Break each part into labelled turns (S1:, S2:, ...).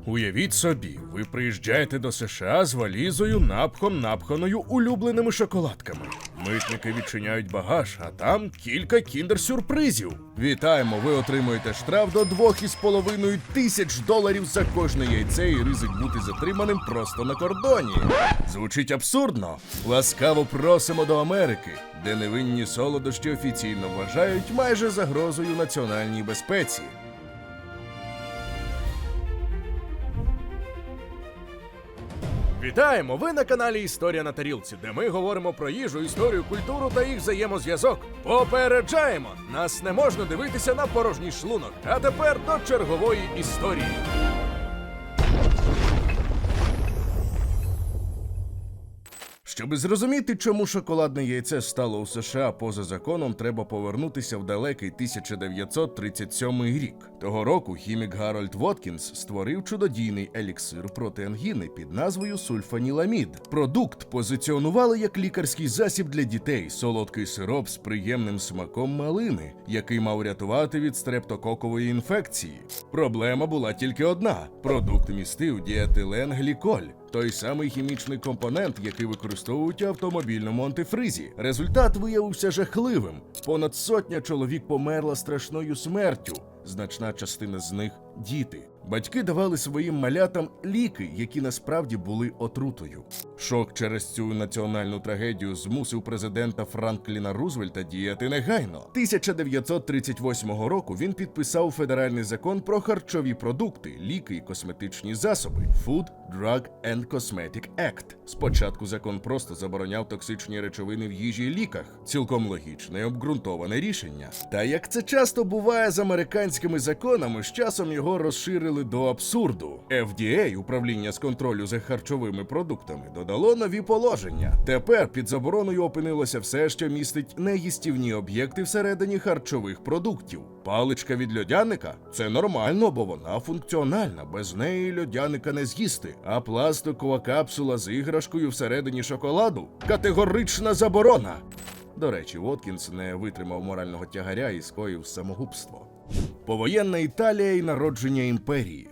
S1: Уявіть собі, ви приїжджаєте до США з валізою напханою улюбленими шоколадками. Митники відчиняють багаж, а там кілька кіндер-сюрпризів. Вітаємо, ви отримуєте штраф до $2,5 тисяч за кожне яйце і ризик бути затриманим просто на кордоні. Звучить абсурдно? Ласкаво просимо до Америки, де невинні солодощі офіційно вважають майже загрозою національній безпеці. Вітаємо! Ви на каналі Історія на тарілці, де ми говоримо про їжу, історію, культуру та їх взаємозв'язок. Попереджаємо! Нас не можна дивитися на порожній шлунок. А тепер до чергової історії. Щоби зрозуміти, чому шоколадне яйце стало у США поза законом, треба повернутися в далекий 1937 рік. Того року хімік Гарольд Воткінс створив чудодійний еліксир проти ангіни під назвою сульфаніламід. Продукт позиціонували як лікарський засіб для дітей, солодкий сироп з приємним смаком малини, який мав рятувати від стрептококової інфекції. Проблема була тільки одна – продукт містив діетиленгліколь. Той самий хімічний компонент, який використовують у автомобільному антифризі. Результат виявився жахливим. Понад 100 чоловік померла страшною смертю. Значна частина з них – діти. Батьки давали своїм малятам ліки, які насправді були отрутою. Шок через цю національну трагедію змусив президента Франкліна Рузвельта діяти негайно. 1938 року він підписав федеральний закон про харчові продукти, ліки і косметичні засоби – Food, Drug and Cosmetic Act. Спочатку закон просто забороняв токсичні речовини в їжі і ліках. Цілком логічне і обґрунтоване рішення. Та як це часто буває з американськими законами, з часом його розширили до абсурду. FDA, управління з контролю за харчовими продуктами, додало нові положення. Тепер під забороною опинилося все, що містить неїстівні об'єкти всередині харчових продуктів. Паличка від льодяника – це нормально, бо вона функціональна, без неї льодяника не з'їсти. А пластикова капсула з іграшкою всередині шоколаду – категорична заборона. До речі, Воткінс не витримав морального тягаря і скоїв самогубство. Повоєнна Італія і народження імперії.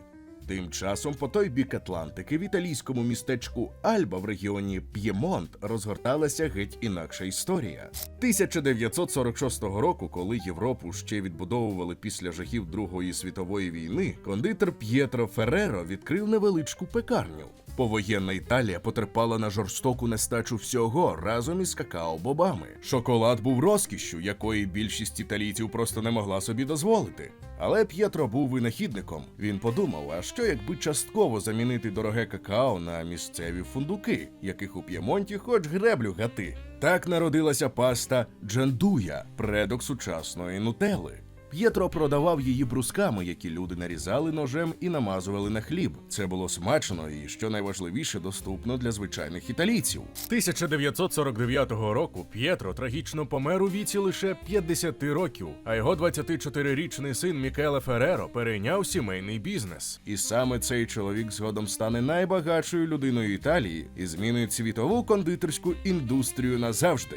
S1: Тим часом по той бік Атлантики в італійському містечку Альба в регіоні П'ємонт розгорталася геть інакша історія. 1946 року, коли Європу ще відбудовували після жахів Другої світової війни, кондитер П'єтро Ферреро відкрив невеличку пекарню. Повоєнна Італія потерпала на жорстоку нестачу всього разом із какао-бобами. Шоколад був розкішшю, якої більшість італійців просто не могла собі дозволити. Але П'єтро був винахідником. Він подумав, а що якби частково замінити дороге какао на місцеві фундуки, яких у П'ємонті хоч греблю гати. Так народилася паста джандуя, предок сучасної нутелли. П'єтро продавав її брусками, які люди нарізали ножем і намазували на хліб. Це було смачно і, що найважливіше, доступно для звичайних італійців. 1949 року П'єтро трагічно помер у віці лише 50 років, а його 24-річний син Мікеле Ферреро перейняв сімейний бізнес. І саме цей чоловік згодом стане найбагатшою людиною Італії і змінить світову кондитерську індустрію назавжди.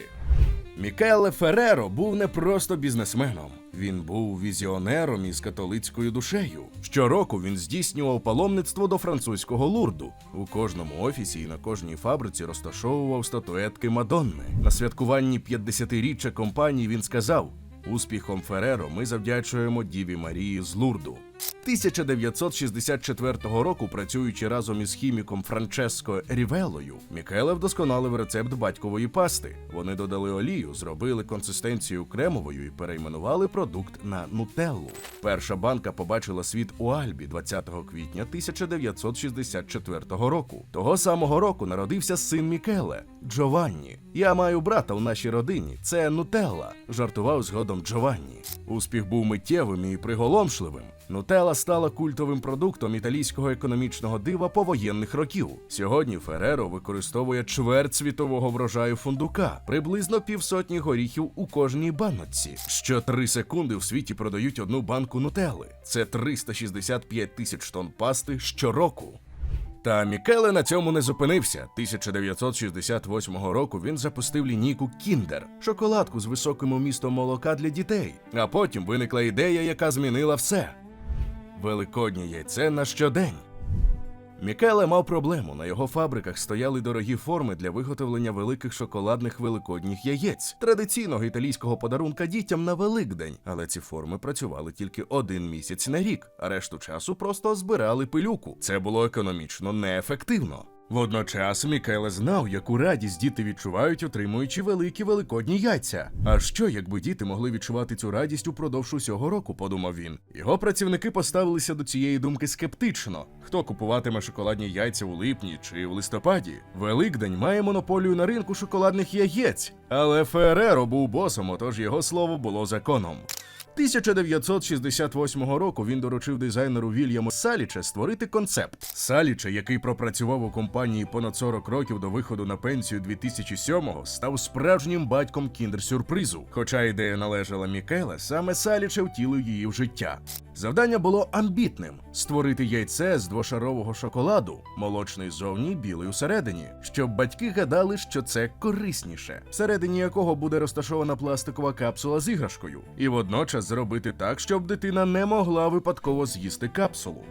S1: Мікеле Ферреро був не просто бізнесменом. Він був візіонером із католицькою душею. Щороку він здійснював паломництво до французького Лурду. У кожному офісі і на кожній фабриці розташовував статуетки Мадонни. На святкуванні 50-річчя компанії він сказав: «Успіхом Ферреро ми завдячуємо Діві Марії з Лурду». 1964 року, працюючи разом із хіміком Франческо Рівеллою, Мікеле вдосконалив рецепт батькової пасти. Вони додали олію, зробили консистенцію кремовою і перейменували продукт на нутеллу. Перша банка побачила світ у Альбі 20 квітня 1964 року. Того самого року народився син Мікеле – Джованні. «Я маю брата у нашій родині, це нутелла», – жартував згодом Джованні. Успіх був миттєвим і приголомшливим. Нутелла стала культовим продуктом італійського економічного дива повоєнних років. Сьогодні Ферреро використовує чверть світового врожаю фундука, приблизно 50 горіхів у кожній баночці. Що 3 секунди в світі продають одну банку нутелли. Це 365 тисяч тонн пасти щороку. Та Мікеле на цьому не зупинився. 1968 року він запустив лінійку «Кіндер» – шоколадку з високим вмістом молока для дітей. А потім виникла ідея, яка змінила все. Великоднє яйце на щодень. Мікеле мав проблему. На його фабриках стояли дорогі форми для виготовлення великих шоколадних великодніх яєць, традиційного італійського подарунка дітям на Великдень. Але ці форми працювали тільки 1 місяць на рік, а решту часу просто збирали пилюку. Це було економічно неефективно. Водночас Мікеле знав, яку радість діти відчувають, отримуючи великі великодні яйця. А що, якби діти могли відчувати цю радість упродовж усього року, подумав він. Його працівники поставилися до цієї думки скептично. Хто купуватиме шоколадні яйця у липні чи в листопаді? Великдень має монополію на ринку шоколадних яєць. Але Фереро був босом, отож його слово було законом. 1968 року він доручив дизайнеру Вільяму Саліче створити концепт. Саліче, який пропрацював у компанії понад 40 років до виходу на пенсію 2007-го, став справжнім батьком кіндер-сюрпризу. Хоча ідея належала Мікеле, саме Саліче втілив її в життя. Завдання було амбітним – створити яйце з двошарового шоколаду, молочний ззовні, білий усередині, щоб батьки гадали, що це корисніше, всередині якого буде розташована пластикова капсула з іграшкою, і водночас зробити так, щоб дитина не могла випадково з'їсти капсулу.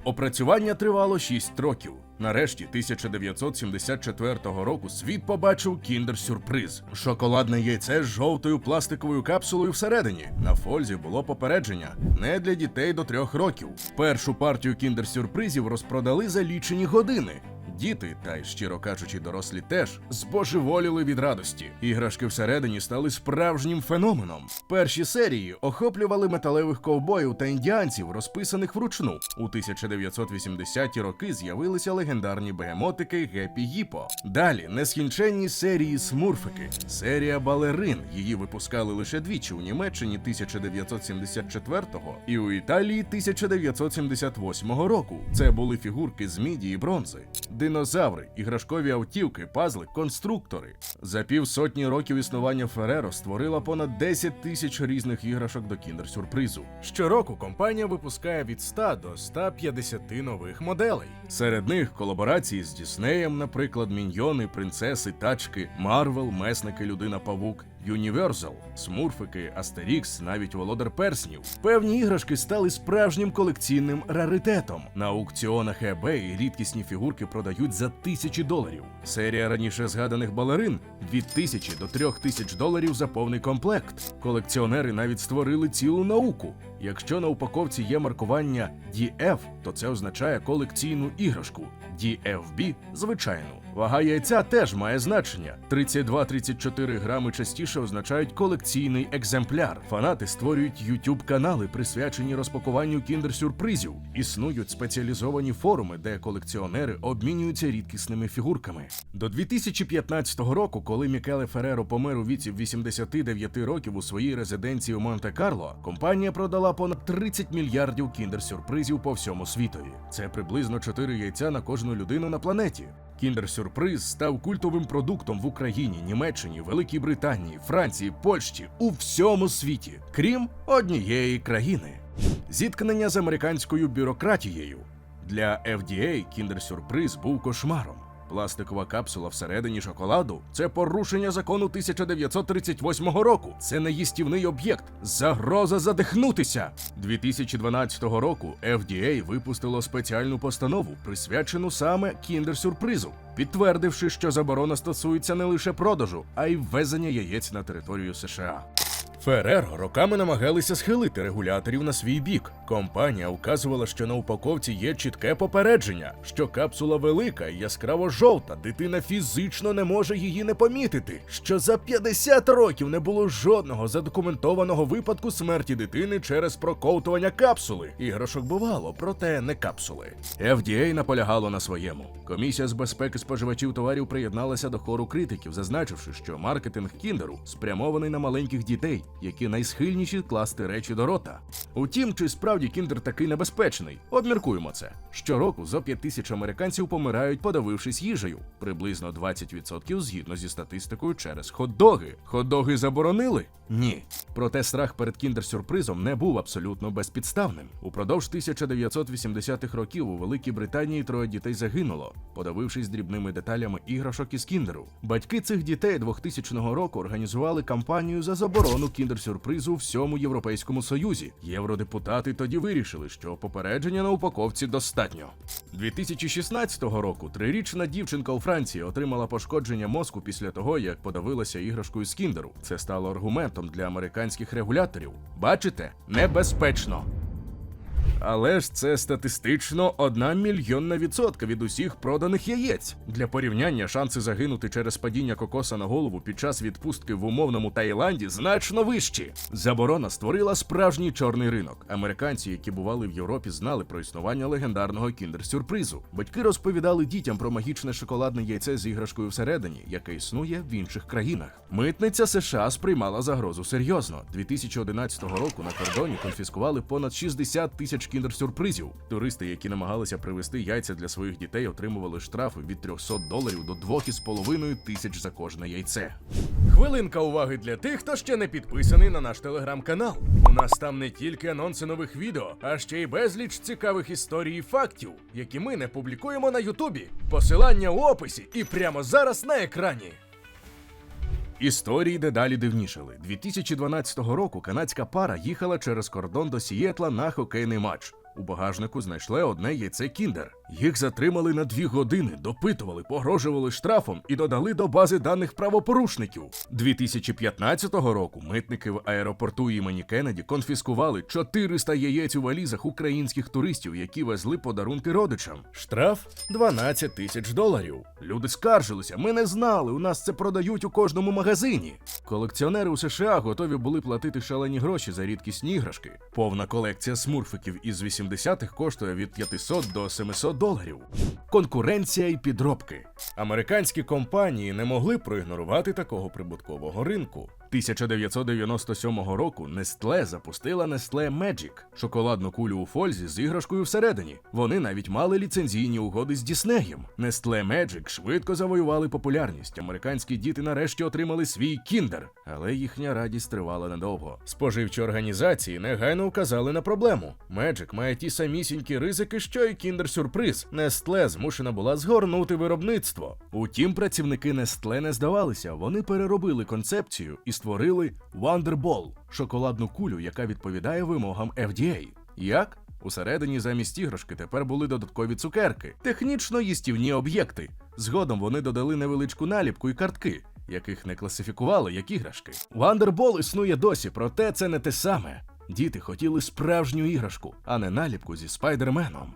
S1: Опрацювання тривало 6 років. Нарешті 1974 року світ побачив кіндер-сюрприз. Шоколадне яйце з жовтою пластиковою капсулою всередині. На фользі було попередження – не для дітей до 3 років. Першу партію кіндер-сюрпризів розпродали за лічені години. Діти, та й, щиро кажучи, дорослі теж, збожеволіли від радості. Іграшки всередині стали справжнім феноменом. Перші серії охоплювали металевих ковбоїв та індіанців, розписаних вручну. У 1980-ті роки з'явилися легендарні бегемотики Гепі Гіпо. Далі нескінченні серії Смурфики, серія балерин. Її випускали лише двічі у Німеччині 1974-го і у Італії 1978 року. Це були фігурки з міді і бронзи. Динозаври, іграшкові автівки, пазли, конструктори. За півсотні років існування Фереро створила понад 10 тисяч різних іграшок до кіндер-сюрпризу. Щороку компанія випускає від 100 до 150 нових моделей. Серед них колаборації з Діснеєм, наприклад, Міньйони, Принцеси, Тачки, Марвел, Месники, Людина-павук, Юніверсал, Смурфики, Астерікс, навіть Володар Перснів. Певні іграшки стали справжнім колекційним раритетом. На аукціонах eBay рідкісні фігурки продають за $1000. Серія раніше згаданих балерин – від $1000 до $3000 за повний комплект. Колекціонери навіть створили цілу науку. Якщо на упаковці є маркування DF, то це означає колекційну іграшку. DFB – звичайну. Вага яйця теж має значення. 32-34 грами частіше означають колекційний екземпляр. Фанати створюють YouTube-канали, присвячені розпакуванню кіндер-сюрпризів. Існують спеціалізовані форуми, де колекціонери обмінюються рідкісними фігурками. До 2015 року, коли Мікеле Фереро помер у віці 89 років у своїй резиденції у Монте-Карло, компанія продала понад 30 мільярдів кіндер-сюрпризів по всьому світові. Це приблизно 4 яйця на кожну людину на планеті. Кіндер-сюрприз став культовим продуктом в Україні, Німеччині, Великій Британії, Франції, Польщі, у всьому світі, крім однієї країни. Зіткнення з американською бюрократією. Для FDA кіндер-сюрприз був кошмаром. Пластикова капсула всередині шоколаду – це порушення закону 1938 року. Це неїстівний об'єкт. Загроза задихнутися. 2012 року FDA випустило спеціальну постанову, присвячену саме кіндер-сюрпризу, підтвердивши, що заборона стосується не лише продажу, а й ввезення яєць на територію США. Фереро роками намагалися схилити регуляторів на свій бік. Компанія вказувала, що на упаковці є чітке попередження, що капсула велика і яскраво жовта, дитина фізично не може її не помітити, що за 50 років не було жодного задокументованого випадку смерті дитини через проковтування капсули. Іграшок бувало, проте не капсули. FDA наполягало на своєму. Комісія з безпеки споживачів товарів приєдналася до хору критиків, зазначивши, що маркетинг кіндеру спрямований на маленьких дітей, які найсхильніші класти речі до рота. Утім, чи справді кіндер такий небезпечний? Обміркуємо це. Щороку зо 5000 американців помирають, подавившись їжею. Приблизно 20% згідно зі статистикою через хот-доги. Хот-доги заборонили? Ні. Проте страх перед кіндер-сюрпризом не був абсолютно безпідставним. Упродовж 1980-х років у Великій Британії 3 дітей загинуло, подавившись дрібними деталями іграшок із кіндеру. Батьки цих дітей 2000 року організували кампанію за заборону кіндер-сюрпризів кіндер-сюрпризу у всьому Європейському Союзі. Євродепутати тоді вирішили, що попередження на упаковці достатньо. 2016 року 3-річна дівчинка у Франції отримала пошкодження мозку після того, як подавилася іграшкою з кіндеру. Це стало аргументом для американських регуляторів. Бачите? Небезпечно. Але ж це статистично 1 мільйонна% від усіх проданих яєць. Для порівняння, шанси загинути через падіння кокоса на голову під час відпустки в умовному Таїланді значно вищі. Заборона створила справжній чорний ринок. Американці, які бували в Європі, знали про існування легендарного кіндер-сюрпризу. Батьки розповідали дітям про магічне шоколадне яйце з іграшкою всередині, яке існує в інших країнах. Митниця США сприймала загрозу серйозно. 2011 року на кордоні конфіскували понад 60 тисяч кіндер-сюрпризів. Туристи, які намагалися привезти яйця для своїх дітей, отримували штрафи від $300 до $2,5 тисяч за кожне яйце. Хвилинка уваги для тих, хто ще не підписаний на наш телеграм-канал. У нас там не тільки анонси нових відео, а ще й безліч цікавих історій і фактів, які ми не публікуємо на Ютубі. Посилання у описі і прямо зараз на екрані. Історії дедалі дивнішали. 2012 року канадська пара їхала через кордон до Сієтла на хокейний матч. У багажнику знайшли одне яйце кіндер. Їх затримали на 2 години, допитували, погрожували штрафом і додали до бази даних правопорушників. 2015 року митники в аеропорту імені Кеннеді конфіскували 400 яєць у валізах українських туристів, які везли подарунки родичам. Штраф $12 тисяч. Люди скаржилися: ми не знали, у нас це продають у кожному магазині. Колекціонери у США готові були платити шалені гроші за рідкісні іграшки. Повна колекція смурфиків із 80-х коштує від $500 до $700. Конкуренція і підробки. Американські компанії не могли проігнорувати такого прибуткового ринку. 1997 року Nestlé запустила Nestlé Magic – шоколадну кулю у фользі з іграшкою всередині. Вони навіть мали ліцензійні угоди з Діснеєм. Nestlé Magic швидко завоювали популярність. Американські діти нарешті отримали свій кіндер. Але їхня радість тривала недовго. Споживчі організації негайно вказали на проблему. Magic має ті самісінькі ризики, що й кіндер-сюрприз. Nestlé змушена була згорнути виробництво. Утім, працівники Nestlé не здавалися. Вони переробили концепцію і створили Wonder Ball – шоколадну кулю, яка відповідає вимогам FDA. Як? Усередині замість іграшки тепер були додаткові цукерки, технічно їстівні об'єкти. Згодом вони додали невеличку наліпку і картки, яких не класифікували як іграшки. Wonder Ball існує досі, проте це не те саме. Діти хотіли справжню іграшку, а не наліпку зі Спайдерменом.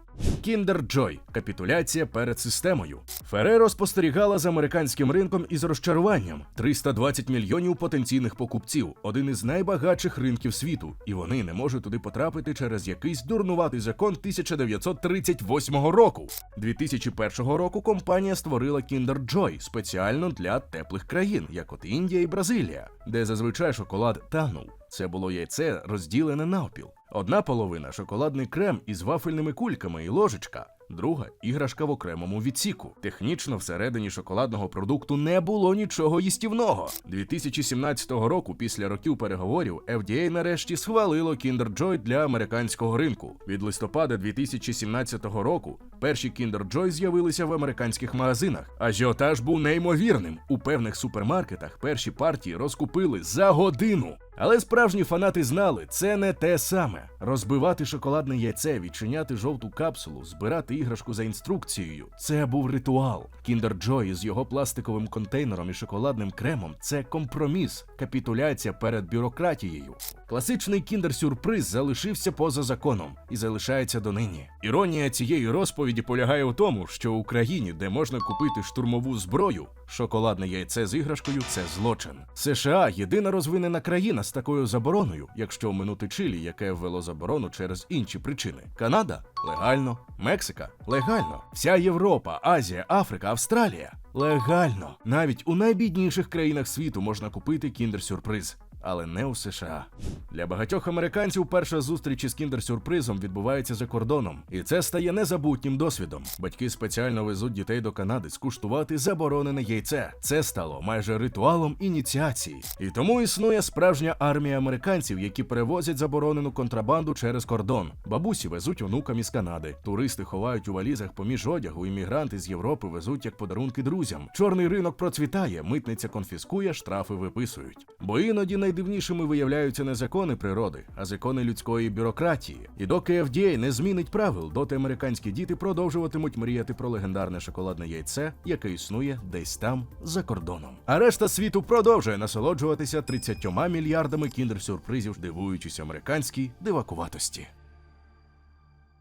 S1: Kinder Joy – капітуляція перед системою. Ferrero спостерігала за американським ринком із розчаруванням. 320 мільйонів потенційних покупців – один із найбагатших ринків світу, і вони не можуть туди потрапити через якийсь дурнуватий закон 1938 року. 2001 року компанія створила Kinder Joy спеціально для теплих країн, як от Індія і Бразилія, де зазвичай шоколад танув. Це було яйце розділене навпіл. Одна половина – шоколадний крем із вафельними кульками і ложечка, друга – іграшка в окремому відсіку. Технічно всередині шоколадного продукту не було нічого їстівного. 2017 року, після років переговорів, FDA нарешті схвалило Kinder Joy для американського ринку. Від листопада 2017 року перші Kinder Joy з'явилися в американських магазинах. Ажіотаж був неймовірним. У певних супермаркетах перші партії розкупили за годину. Але справжні фанати знали, це не те саме. Розбивати шоколадне яйце, відчиняти жовту капсулу, збирати іграшку за інструкцією – це був ритуал. Kinder Joy із його пластиковим контейнером і шоколадним кремом – це компроміс, капітуляція перед бюрократією. Класичний кіндер-сюрприз залишився поза законом і залишається донині. Іронія цієї розповіді полягає в тому, що в Україні, де можна купити штурмову зброю, шоколадне яйце з іграшкою – це злочин. США – єдина розвинена країна з такою забороною, якщо оминути Чилі, яке ввело заборону через інші причини. Канада – легально, Мексика – легально, вся Європа, Азія, Африка, Австралія – легально. Навіть у найбідніших країнах світу можна купити кіндер-сюрприз. Але не у США. Для багатьох американців перша зустріч із кіндер-сюрпризом відбувається за кордоном. І це стає незабутнім досвідом. Батьки спеціально везуть дітей до Канади скуштувати заборонене яйце. Це стало майже ритуалом ініціації. І тому існує справжня армія американців, які перевозять заборонену контрабанду через кордон. Бабусі везуть онукам із Канади. Туристи ховають у валізах поміж одягу, іммігранти з Європи везуть як подарунки друзям. Чорний ринок процвітає, митниця конфіскує, штрафи виписують. Бо іноді найдивнішими виявляються не закони природи, а закони людської бюрократії. І доки FDA не змінить правил, доти американські діти продовжуватимуть мріяти про легендарне шоколадне яйце, яке існує десь там за кордоном. А решта світу продовжує насолоджуватися 30 мільярдами кіндер-сюрпризів, дивуючись американській дивакуватості.